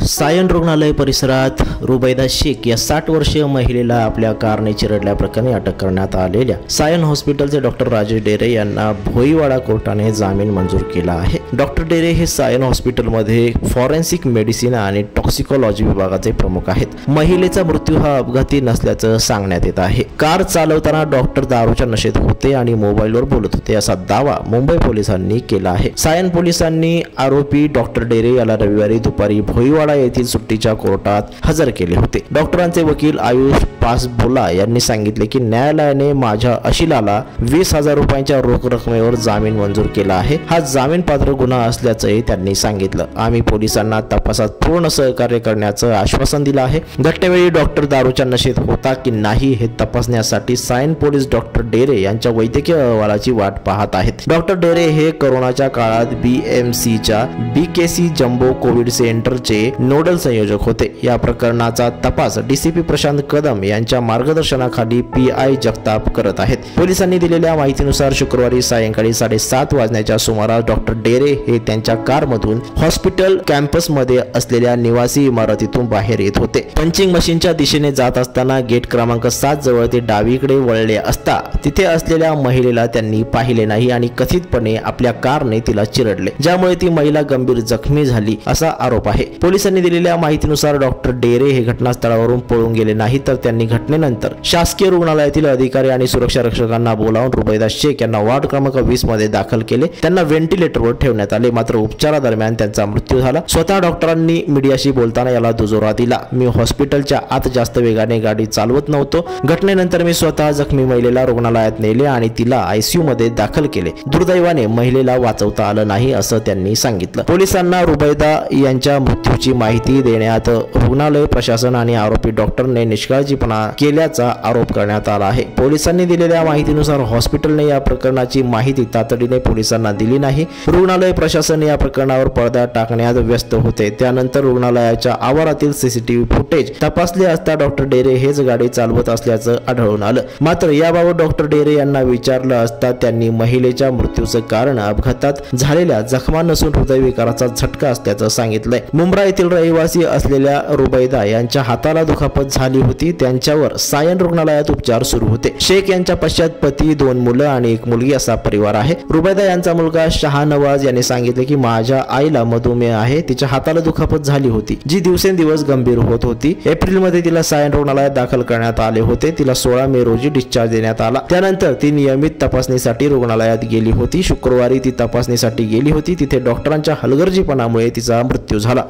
सायन रुग्णालय परिसरात रुबैदा शेख या 60 वर्षीय महिलेला आपल्या कारने चिरडल्याप्रकरणी अटक करण्यात आलेल्या सायन हॉस्पिटलचे डॉक्टर राजेश डेरे यांना भोईवाडा कोर्टाने जामीन मंजूर केला आहे। डॉक्टर डेरे हे सायन हॉस्पिटलमध्ये फॉरेन्सिक मेडिसिन आणि टॉक्सिकोलॉजी विभागाचे प्रमुख आहेत। महिलेचा मृत्यू हा अपघाती नसल्याचं सांगण्यात येत आहे। कार चालवताना डॉक्टर दारूच्या नशेत होते आणि मोबाईलवर बोलत होते असा दावा मुंबई पोलिसांनी केला आहे। सायन पोलिसांनी आरोपी डॉक्टर डेरे याला रविवारी दुपारी भोईवाडा येथील सुट्टीच्या कोर्टात हजर केले होते। डॉक्टरांचे वकील आयुष पासबोला यांनी सांगितले की न्यायालयाने माझ्या अशिलाला 20,000 रुपयांच्या रोख रकमेवर जामीन मंजूर केला आहे। हा जामीन पात्र गुन्हा असल्याचंही त्यांनी सांगितलं। आम्ही पोलिसांना तपासात पूर्ण सहकार्य करण्याचं आश्वासन दिलं आहे। घटनेवेळी डॉक्टर दारूच्या नशेत होता की नाही हे तपासण्यासाठी सायन पोलीस डॉक्टर डेरे यांच्या वैद्यकीय अहवालाची वाट पाहत आहेत। डॉक्टर डेरे हे कोरोनाच्या काळात BMCच्या BKC जम्बो कोविड सेंटरचे नोडल संयोजक होते। या प्रकरणाचा तपास DCP प्रशांत कदम यांच्या मार्गदर्शनाखाली PI जगताप करत आहेत। पोलिसांनी दिलेल्या माहितीनुसार शुक्रवारी सायंकाळी 7:30 वाजण्याच्या सुमारास डॉक्टर डेरे हे त्यांच्या कारमधून हॉस्पिटल कॅम्पसमध्ये असलेल्या निवासी इमारतीतून बाहेर येत होते। पंचिंग मशीनच्या दिशेने जात असताना गेट क्रमांक 7 जवळ ते डावीकडे वळले असता तिथे असलेल्या महिलेला त्यांनी पाहिले नाही आणि कथितपणे आपल्या कारने तिला चिरडले, ज्यामुळे ती महिला गंभीर जखमी झाली असा आरोप आहे। पोलिसांनी दिलेल्या माहितीनुसार डॉक्टर डेरे हे घटनास्थळावरून पळून गेले नाही, तर त्यांनी घटनेनंतर शासकीय रुग्णालयातील अधिकारी आणि सुरक्षा रक्षकांना बोलावून रुबैदा शेख यांना वार्ड क्रमांक 20 मध्ये दाखल केले। त्यांना व्हेंटिलेटरवर ठेवण्यात आले, मात्र उपचारादरम्यान त्यांचा मृत्यू झाला। स्वतः डॉक्टरांनी मीडियाशी बोलताना याला दुजोरा दिला। मी हॉस्पिटलच्या आत जास्त वेगाने गाडी चालवत नव्हतो। घटनेनंतर मी स्वतः जखमी महिलेला रुग्णालयात नेले आणि तिला ICU मध्ये दाखल केले। दुर्दैवाने महिलेला वाचवता आलं नाही असं त्यांनी सांगितलं। पोलिसांना रुबैदा यांच्या मृत्यूची माहिती देण्यात रुग्णालय प्रशासन आणि आरोपी डॉक्टरने निष्काळजीपणा केल्याचा आरोप करण्यात आला आहे। पोलिसांनी दिलेल्या माहितीनुसार हॉस्पिटलने या प्रकरणाची माहिती तातडीने पोलिसांना दिली नाही। रुग्णालय प्रशासन या प्रकरणावर पडदा टाकण्यात व्यस्त होते। त्यानंतर रुग्णालयाच्या आवारातील CCTV फुटेज तपासले असता डॉक्टर डेरे हेच गाडी चालवत असल्याचं आढळून आलं। मात्र याबाबत डॉक्टर डेरे यांना विचारलं असता त्यांनी महिलेच्या मृत्यूचं कारण अपघातात झालेल्या जखमा नसून हृदयविकाराचा झटका असल्याचं सांगितलंय। मुंब्रा येथील रहिवासी असलेल्या रुबैदा यांच्या हाताला दुखापत झाली होती। त्यांच्यावर सायन रुग्णालयात उपचार सुरू होते। शेख यांच्या पश्चात पती, 2 मुलं आणि 1 मुलगी असा परिवार आहे। रुबैदा यांचा मुलगा शाहनवाज यांनी सांगितले की माझ्या आईला मधुमेह आहे। तिच्या हाताला दुखापत झाली होती, जी दिवसेंदिवस गंभीर होत होती। एप्रिलमध्ये तिला सायन रुग्णालयात दाखल करण्यात आले होते। तिला 16 मे रोजी डिस्चार्ज देण्यात आला। त्यानंतर ती नियमित तपासणीसाठी रुग्णालयात गेली होती। शुक्रवारी ती तपासणीसाठी गेली होती। तिथे डॉक्टरांच्या हलगर्जीपणामुळे तिचा मृत्यू झाला।